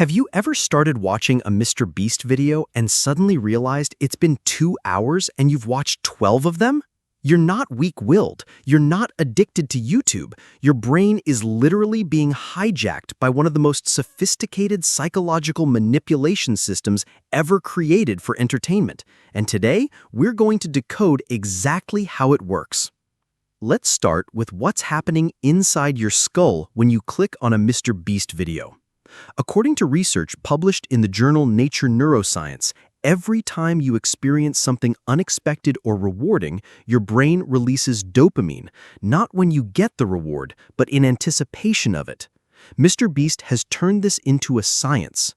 Have you ever started watching a MrBeast video and suddenly realized it's been 2 hours and you've watched 12 of them? You're not weak-willed. You're not addicted to YouTube. Your brain is literally being hijacked by one of the most sophisticated psychological manipulation systems ever created for entertainment. And today, we're going to decode exactly how it works. Let's start with what's happening inside your skull when you click on a MrBeast video. According to research published in the journal Nature Neuroscience, every time you experience something unexpected or rewarding, your brain releases dopamine, not when you get the reward, but in anticipation of it. MrBeast has turned this into a science.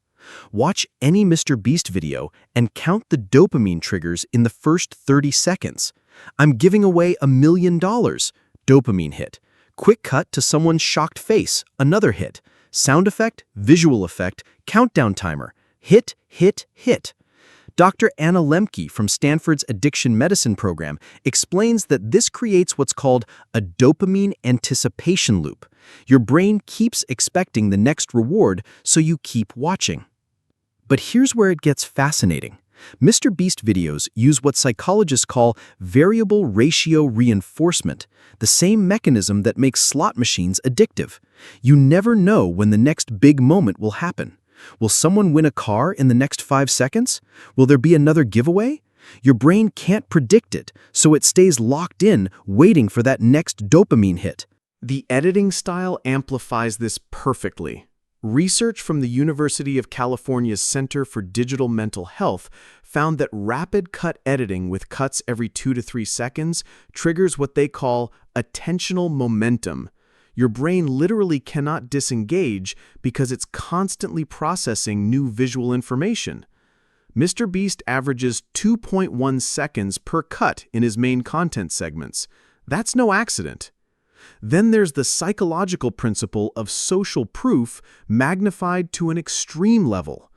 Watch any MrBeast video and count the dopamine triggers in the first 30 seconds. I'm giving away $1 million. Dopamine hit. Quick cut to someone's shocked face. Another hit. Sound effect, visual effect, countdown timer. Hit, hit, hit. Dr. Anna Lembke from Stanford's Addiction Medicine program explains that this creates what's called a dopamine anticipation loop. Your brain keeps expecting the next reward, so you keep watching. But here's where it gets fascinating. MrBeast videos use what psychologists call variable ratio reinforcement, the same mechanism that makes slot machines addictive. You never know when the next big moment will happen. Will someone win a car in the next 5 seconds? Will there be another giveaway? Your brain can't predict it, so it stays locked in, waiting for that next dopamine hit. The editing style amplifies this perfectly. Research from the University of California's Center for Digital Mental Health found that rapid cut editing with cuts every 2 to 3 seconds triggers what they call attentional momentum. Your brain literally cannot disengage because it's constantly processing new visual information. MrBeast averages 2.1 seconds per cut in his main content segments. That's no accident. Then there's the psychological principle of social proof magnified to an extreme level.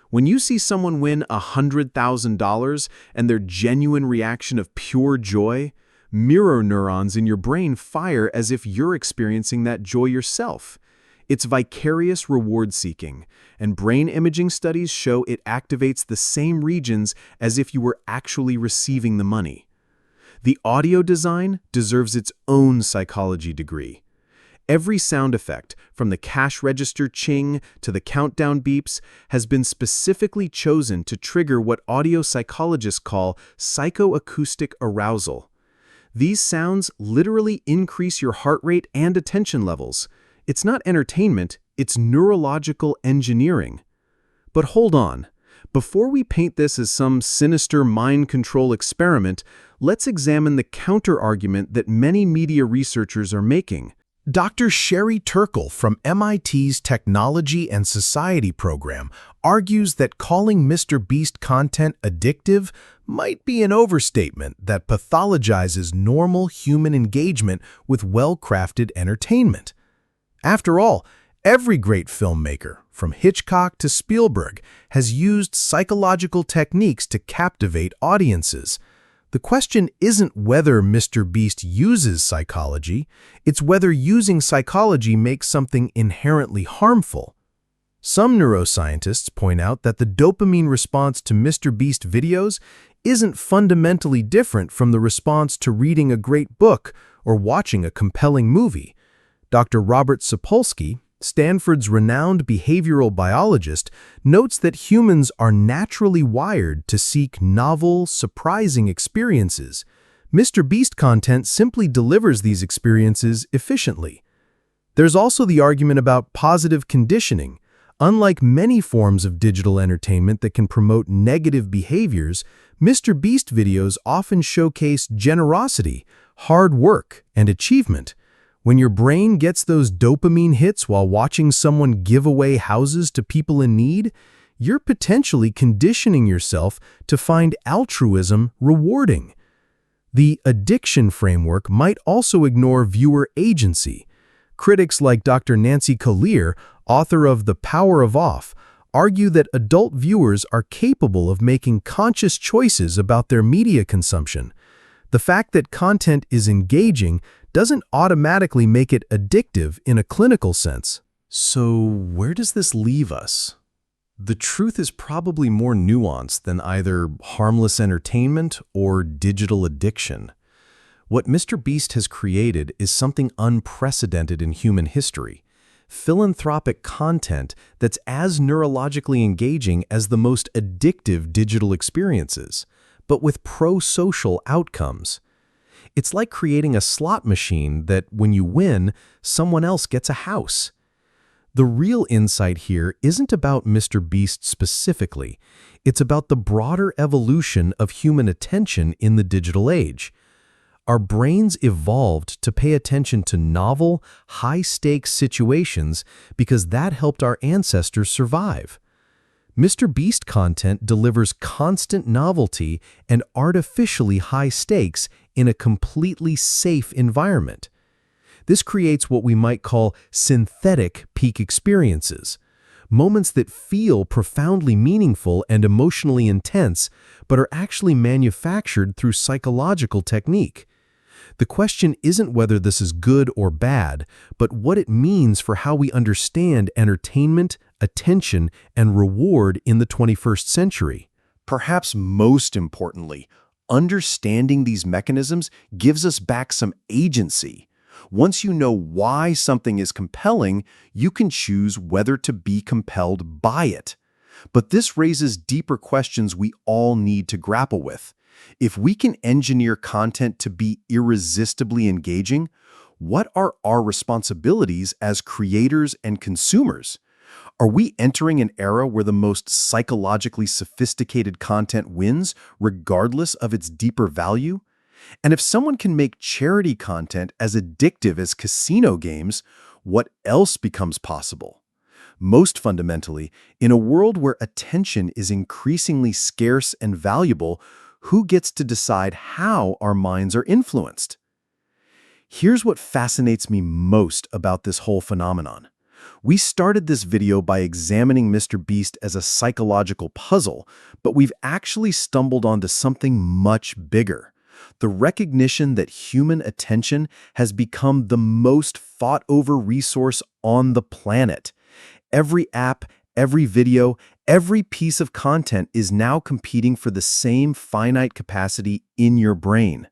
When you see someone win $100,000 and their genuine reaction of pure joy, mirror neurons in your brain fire as if you're experiencing that joy yourself. It's vicarious reward-seeking, and brain imaging studies show it activates the same regions as if you were actually receiving the money. The audio design deserves its own psychology degree. Every sound effect, from the cash register ching to the countdown beeps, has been specifically chosen to trigger what audio psychologists call psychoacoustic arousal. These sounds literally increase your heart rate and attention levels. It's not entertainment, it's neurological engineering. But hold on. Before we paint this as some sinister mind control experiment, let's examine the counter-argument that many media researchers are making. Dr. Sherry Turkle from MIT's Technology and Society program argues that calling MrBeast content addictive might be an overstatement that pathologizes normal human engagement with well-crafted entertainment. After all, every great filmmaker, from Hitchcock to Spielberg, has used psychological techniques to captivate audiences. The question isn't whether MrBeast uses psychology, it's whether using psychology makes something inherently harmful. Some neuroscientists point out that the dopamine response to MrBeast videos isn't fundamentally different from the response to reading a great book or watching a compelling movie. Dr. Robert Sapolsky, Stanford's renowned behavioral biologist, notes that humans are naturally wired to seek novel, surprising experiences. MrBeast content simply delivers these experiences efficiently. There's also the argument about positive conditioning. Unlike many forms of digital entertainment that can promote negative behaviors, MrBeast videos often showcase generosity, hard work, and achievement. When your brain gets those dopamine hits while watching someone give away houses to people in need, you're potentially conditioning yourself to find altruism rewarding. The addiction framework might also ignore viewer agency. Critics like Dr. Nancy Collier, author of The Power of Off, argue that adult viewers are capable of making conscious choices about their media consumption. The fact that content is engaging doesn't automatically make it addictive in a clinical sense. So where does this leave us? The truth is probably more nuanced than either harmless entertainment or digital addiction. What MrBeast has created is something unprecedented in human history. Philanthropic content that's as neurologically engaging as the most addictive digital experiences, but with pro-social outcomes. It's like creating a slot machine that, when you win, someone else gets a house. The real insight here isn't about MrBeast specifically. It's about the broader evolution of human attention in the digital age. Our brains evolved to pay attention to novel, high-stakes situations because that helped our ancestors survive. MrBeast content delivers constant novelty and artificially high stakes in a completely safe environment. This creates what we might call synthetic peak experiences, moments that feel profoundly meaningful and emotionally intense, but are actually manufactured through psychological technique. The question isn't whether this is good or bad, but what it means for how we understand entertainment, attention, and reward in the 21st century. Perhaps most importantly, understanding these mechanisms gives us back some agency. Once you know why something is compelling, you can choose whether to be compelled by it. But this raises deeper questions we all need to grapple with. If we can engineer content to be irresistibly engaging, what are our responsibilities as creators and consumers? Are we entering an era where the most psychologically sophisticated content wins, regardless of its deeper value? And if someone can make charity content as addictive as casino games, what else becomes possible? Most fundamentally, in a world where attention is increasingly scarce and valuable, who gets to decide how our minds are influenced? Here's what fascinates me most about this whole phenomenon. We started this video by examining MrBeast as a psychological puzzle, but we've actually stumbled onto something much bigger. The recognition that human attention has become the most fought-over resource on the planet. Every app, every video, every piece of content is now competing for the same finite capacity in your brain.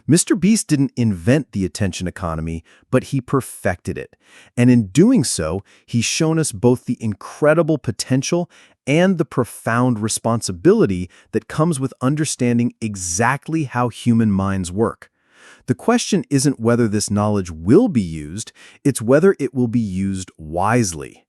MrBeast didn't invent the attention economy, but he perfected it. And in doing so, he's shown us both the incredible potential and the profound responsibility that comes with understanding exactly how human minds work. The question isn't whether this knowledge will be used, it's whether it will be used wisely.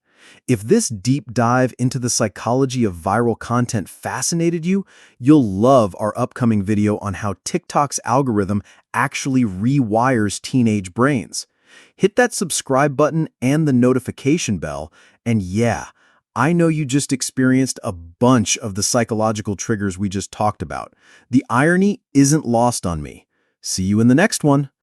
If this deep dive into the psychology of viral content fascinated you, you'll love our upcoming video on how TikTok's algorithm actually rewires teenage brains. Hit that subscribe button and the notification bell, and yeah, I know you just experienced a bunch of the psychological triggers we just talked about. The irony isn't lost on me. See you in the next one.